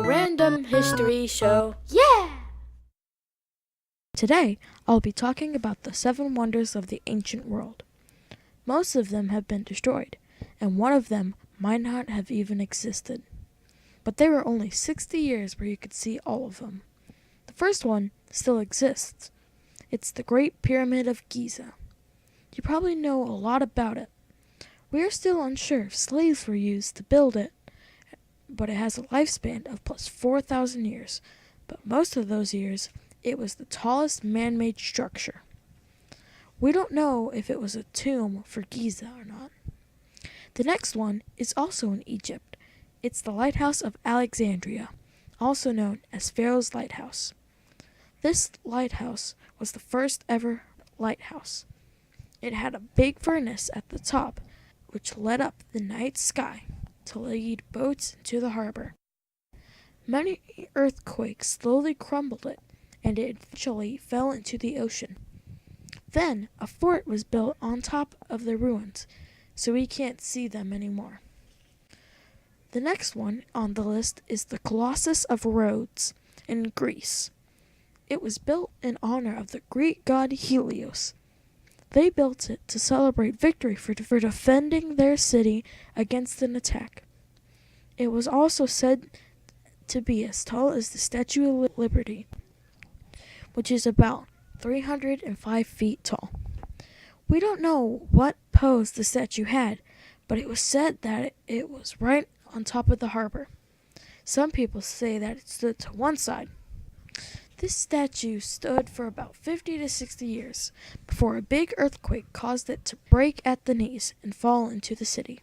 Random History Show. Yeah! Today, I'll be talking about the 7 wonders of the ancient world. Most of them have been destroyed, and one of them might not have even existed. But there were only 60 years where you could see all of them. The first one still exists. It's the Great Pyramid of Giza. You probably know a lot about it. We are still unsure if slaves were used to build it, but it has a lifespan of plus 4,000 years. But most of those years, it was the tallest man-made structure. We don't know if it was a tomb for Giza or not. The next one is also in Egypt. It's the Lighthouse of Alexandria, also known as Pharaoh's Lighthouse. This lighthouse was the first ever lighthouse. It had a big furnace at the top, which lit up the night sky to lead boats into the harbor. Many earthquakes slowly crumbled it, and it eventually fell into the ocean. Then a fort was built on top of the ruins, so we can't see them anymore. The next one on the list is the Colossus of Rhodes in Greece. It was built in honor of the Greek god Helios. They built it to celebrate victory for defending their city against an attack. It was also said to be as tall as the Statue of Liberty, which is about 305 feet tall. We don't know what pose the statue had, but it was said that it was right on top of the harbor. Some people say that it stood to one side. This statue stood for about 50 to 60 years before a big earthquake caused it to break at the knees and fall into the city.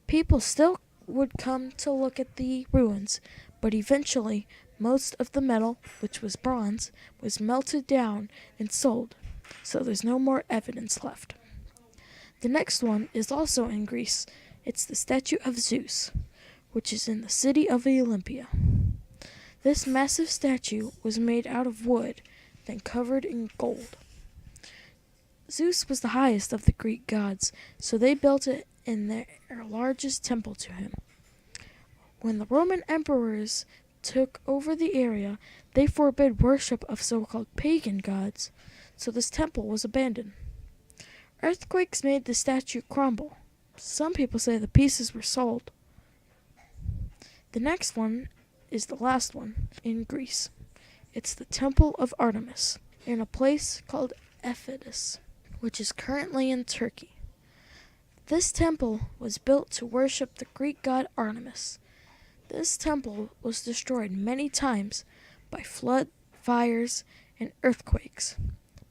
People still would come to look at the ruins, but eventually most of the metal, which was bronze, was melted down and sold, so there's no more evidence left. The next one is also in Greece. It's the statue of Zeus, which is in the city of Olympia. This massive statue was made out of wood, then covered in gold. Zeus was the highest of the Greek gods, so they built it in their largest temple to him. When the Roman emperors took over the area, they forbid worship of so-called pagan gods, so this temple was abandoned. Earthquakes made the statue crumble. Some people say the pieces were sold. The next one is the last one in Greece. It's the Temple of Artemis in a place called Ephesus, which is currently in Turkey. This temple was built to worship the Greek god Artemis. This temple was destroyed many times by flood, fires, and earthquakes,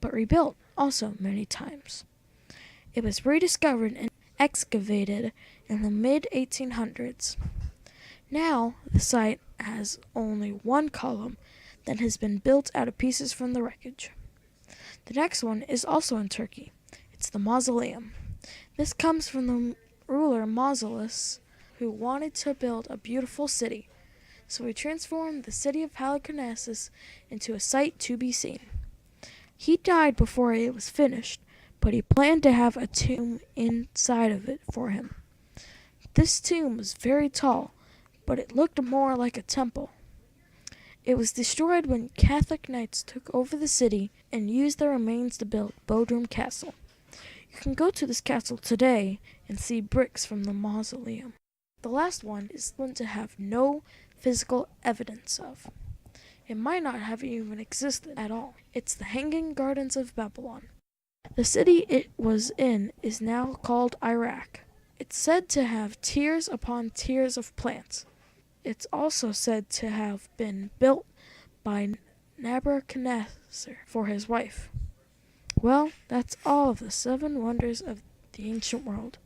but rebuilt also many times. It was rediscovered and excavated in the mid-1800s. Now, the site has only one column that has been built out of pieces from the wreckage. The next one is also in Turkey. It's the Mausoleum. This comes from the ruler Mausolus, who wanted to build a beautiful city, so he transformed the city of Halicarnassus into a sight to be seen. He died before it was finished, but he planned to have a tomb inside of it for him. This tomb was very tall, but it looked more like a temple. It was destroyed when Catholic knights took over the city and used the remains to build Bodrum Castle. You can go to this castle today and see bricks from the mausoleum. The last one is one to have no physical evidence of. It might not have even existed at all. It's the Hanging Gardens of Babylon. The city it was in is now called Iraq. It's said to have tiers upon tiers of plants. It's also said to have been built by Nebuchadnezzar for his wife. Well, that's all of the 7 wonders of the ancient world.